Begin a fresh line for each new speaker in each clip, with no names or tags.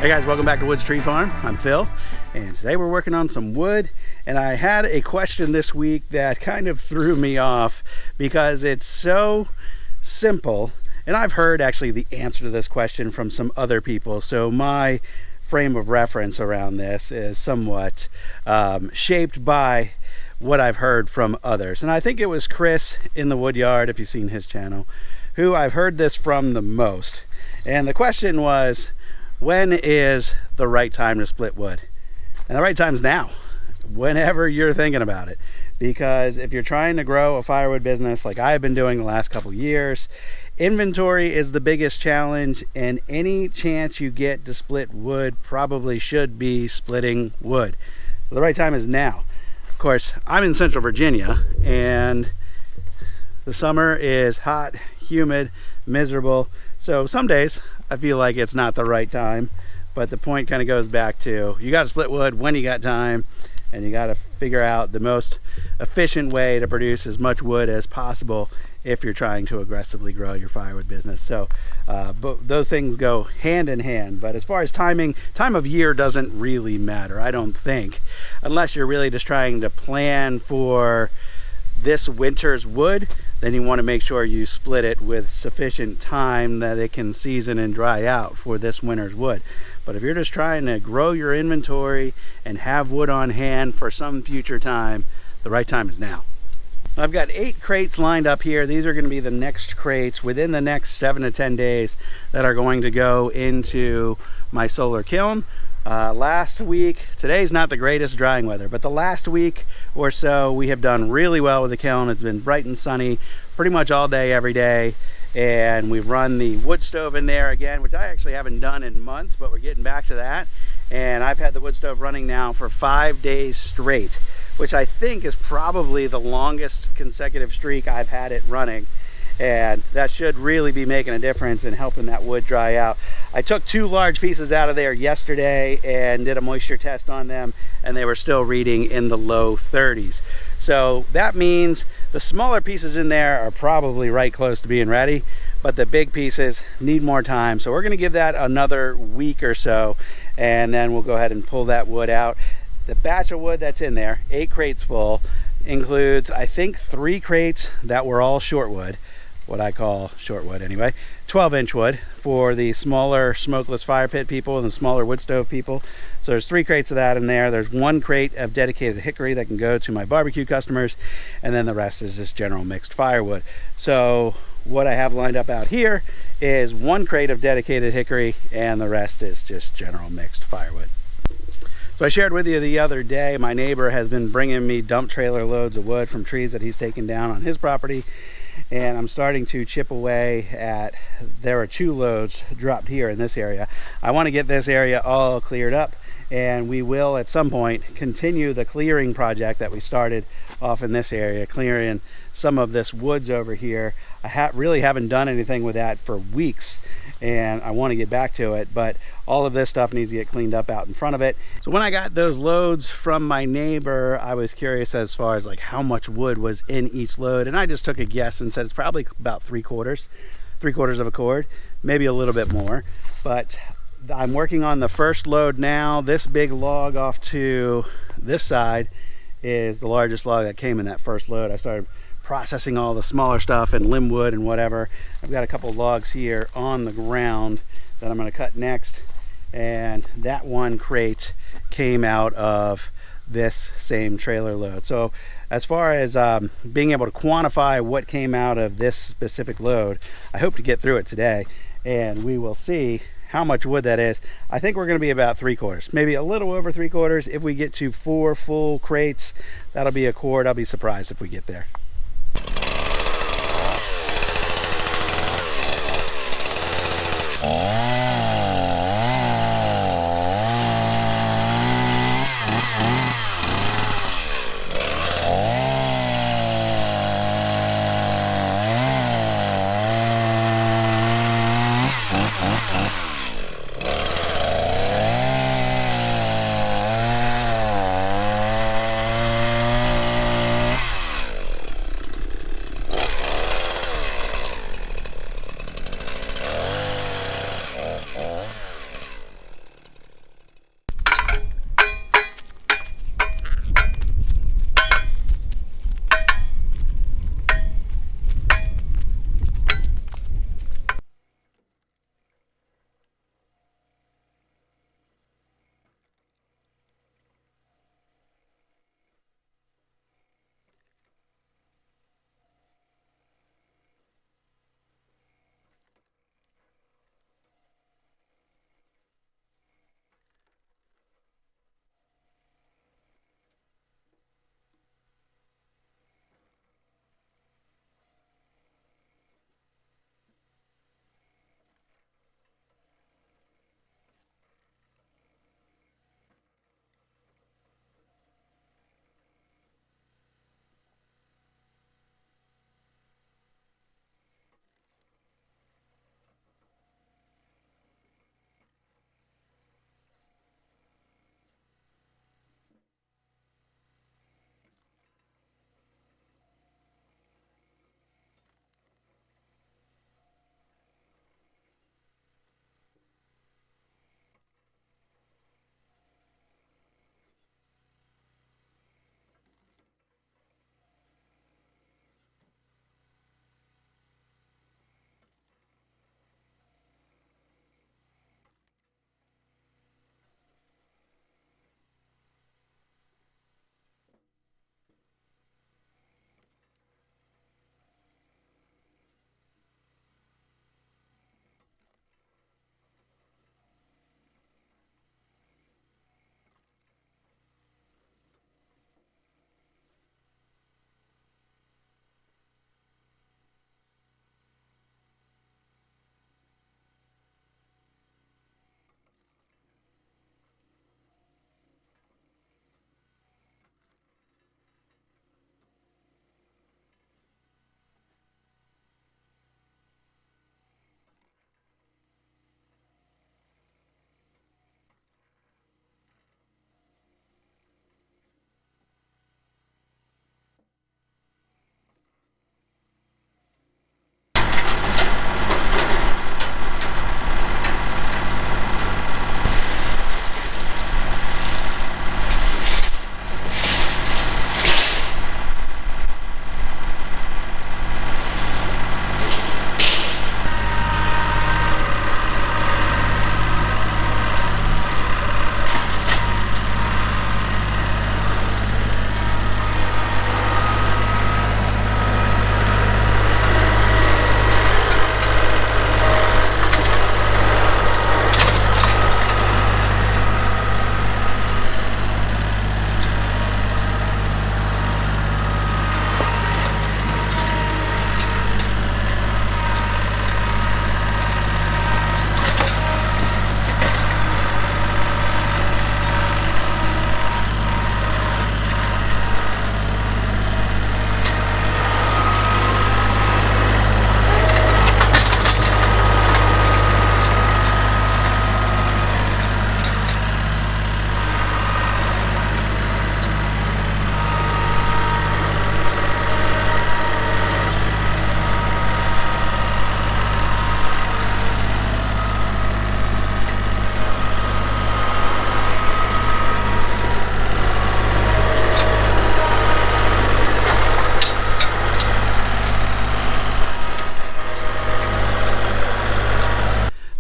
Hey guys, welcome back to Wood's Tree Farm. I'm Phil, and today we're working on some wood. And I had a question this week that kind of threw me off because it's so simple. And I've heard actually the answer to this question from some other people. So my frame of reference around this is somewhat shaped by what I've heard from others. And I think it was Chris in the Woodyard, if you've seen his channel, who I've heard this from the most. And the question was, when is the right time to split wood? And the right time is now, whenever you're thinking about it. Because if you're trying to grow a firewood business like I've been doing the last couple years, inventory is the biggest challenge, and any chance you get to split wood probably should be splitting wood. So the right time is now. Of course, I'm in Central Virginia, and the summer is hot, humid, miserable. So some days I feel like it's not the right time, but the point kind of goes back to you got to split wood when you got time, and you got to figure out the most efficient way to produce as much wood as possible if you're trying to aggressively grow your firewood business. So those things go hand in hand. But as far as timing, time of year doesn't really matter, I don't think, unless you're really just trying to plan for this winter's wood. Then you want to make sure you split it with sufficient time that it can season and dry out for this winter's wood. But if you're just trying to grow your inventory and have wood on hand for some future time, the right time is now. I've got 8 crates lined up here. These are going to be the next crates within the next 7 to 10 days that are going to go into my solar kiln. Last week, today's not the greatest drying weather, but the last week or so we have done really well with the kiln. It's been bright and sunny pretty much all day, every day. And we've run the wood stove in there again, which I actually haven't done in months, but we're getting back to that. And I've had the wood stove running now for 5 days straight, which I think is probably the longest consecutive streak I've had it running. And that should really be making a difference in helping that wood dry out. I took 2 large pieces out of there yesterday and did a moisture test on them, and they were still reading in the low 30s. So that means the smaller pieces in there are probably right close to being ready, but the big pieces need more time. So we're gonna give that another week or so, and then we'll go ahead and pull that wood out. The batch of wood that's in there, 8 crates full, includes I think 3 crates that were all short wood, what I call short wood anyway, 12-inch wood for the smaller smokeless fire pit people and the smaller wood stove people. So there's 3 crates of that in there. There's 1 crate of dedicated hickory that can go to my barbecue customers, and then the rest is just general mixed firewood. So what I have lined up out here is 1 crate of dedicated hickory, and the rest is just general mixed firewood. So I shared with you the other day, my neighbor has been bringing me dump trailer loads of wood from trees that he's taken down on his property. And I'm starting to chip away at, there are 2 loads dropped here in this area. I want to get this area all cleared up, and we will at some point continue the clearing project that we started off in this area, clearing some of this woods over here. I really haven't done anything with that for weeks, and I want to get back to it, but all of this stuff needs to get cleaned up out in front of it. So when I got those loads from my neighbor, I was curious as far as like how much wood was in each load, and I just took a guess and said it's probably about 3/4 of a cord, maybe a little bit more. But I'm working on the first load now. This big log off to this side is the largest log that came in that first load. I started processing all the smaller stuff and limb wood and whatever. I've got a couple logs here on the ground that I'm going to cut next, and that 1 crate came out of this same trailer load. So as far as being able to quantify what came out of this specific load, I hope to get through it today, and we will see how much wood that is. I think we're going to be about 3/4, maybe a little over 3/4. If we get to 4 full crates, that'll be a cord. I'll be surprised if we get there.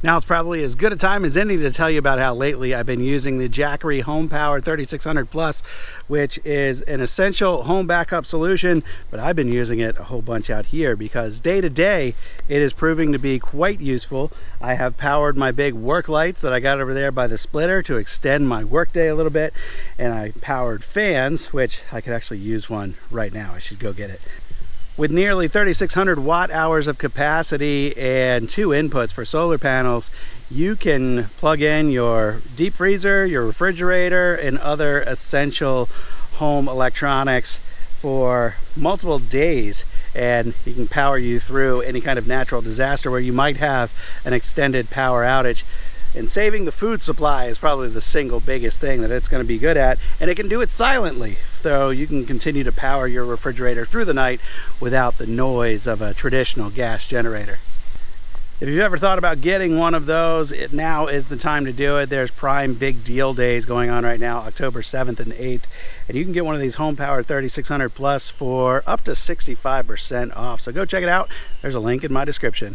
Now it's probably as good a time as any to tell you about how lately I've been using the Jackery HomePower 3600 Plus, which is an essential home backup solution, but I've been using it a whole bunch out here because day to day it is proving to be quite useful. I have powered my big work lights that I got over there by the splitter to extend my workday a little bit, and I powered fans, which I could actually use one right now. I should go get it. With nearly 3,600 watt hours of capacity and 2 inputs for solar panels, you can plug in your deep freezer, your refrigerator, and other essential home electronics for multiple days, and you can power you through any kind of natural disaster where you might have an extended power outage. And saving the food supply is probably the single biggest thing that it's going to be good at, and it can do it silently, so you can continue to power your refrigerator through the night without the noise of a traditional gas generator. If you've ever thought about getting one of those, now is the time to do it. There's prime big deal days going on right now, October 7th and 8th, and you can get one of these HomePower 3600 Plus for up to 65% off. So go check it out. There's a link in my description.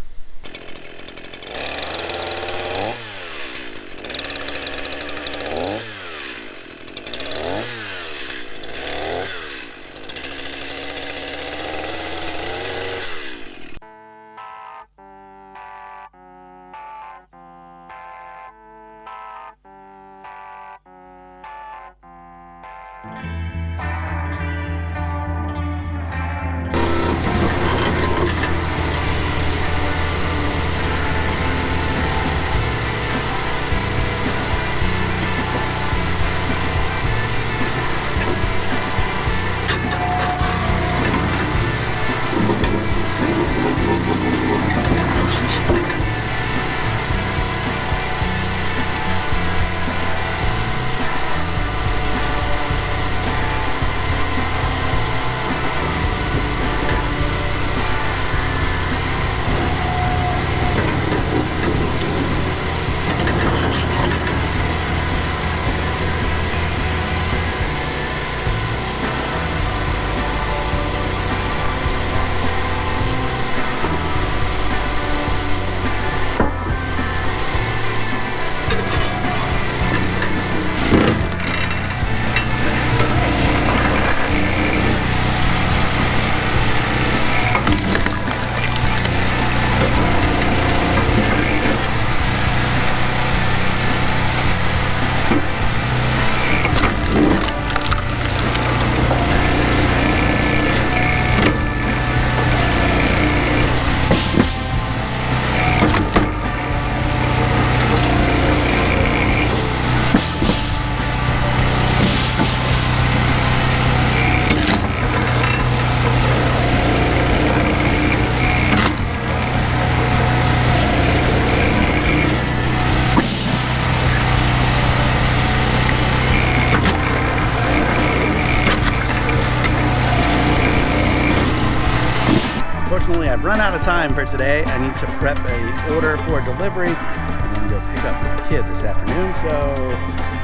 Unfortunately, I've run out of time for today. I need to prep a order for delivery and then go pick up the kid this afternoon. So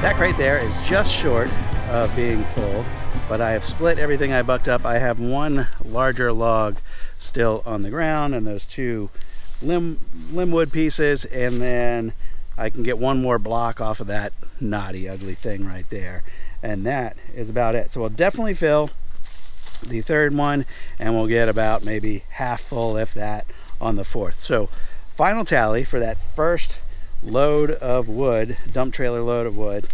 that right there is just short of being full, but I have split everything I bucked up. I have one larger log still on the ground and those 2 limb wood pieces, and then I can get one more block off of that knotty, ugly thing right there. And that is about it. So we'll definitely fill the 3rd one, and we'll get about maybe half full, if that, on the 4th. So final tally for that first load of wood, dump trailer load of wood,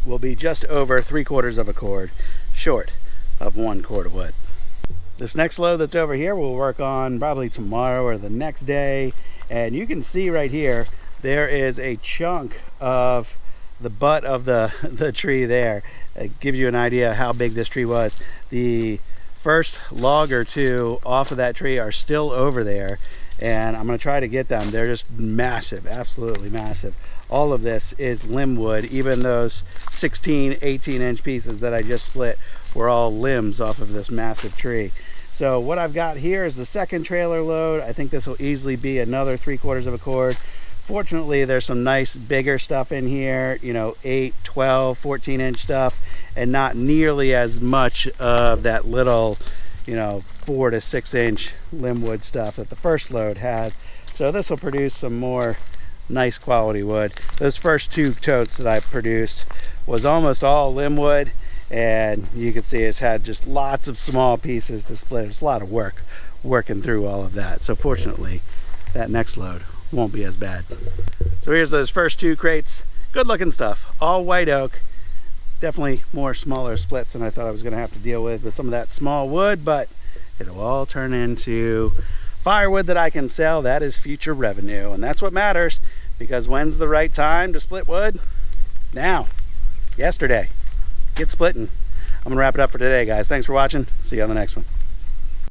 will be just over 3/4 of a cord short of 1 cord of wood. This next load that's over here we'll work on probably tomorrow or the next day, and you can see right here there is a chunk of the butt of the tree there. It gives you an idea how big this tree was. The first log or 2 off of that tree are still over there, and I'm going to try to get them. They're just massive, absolutely massive. All of this is limb wood. Even those 16, 18-inch pieces that I just split were all limbs off of this massive tree. So what I've got here is the 2nd trailer load. I think this will easily be another 3/4 of a cord. Fortunately, there's some nice bigger stuff in here, you know, 8, 12, 14-inch stuff, and not nearly as much of that little, you know, 4 to 6-inch limb wood stuff that the first load had. So this will produce some more nice quality wood. Those first 2 totes that I produced was almost all limb wood, and you can see it's had just lots of small pieces to split. It's a lot of work working through all of that. So fortunately, that next load won't be as bad. So here's those first 2 crates. Good looking stuff, all white oak. Definitely more smaller splits than I thought I was going to have to deal with some of that small wood, but it'll all turn into firewood that I can sell. That is future revenue, and that's what matters, because when's the right time to split wood? Now. Yesterday. Get splitting. I'm gonna wrap it up for today, guys. Thanks for watching. See you on the next one.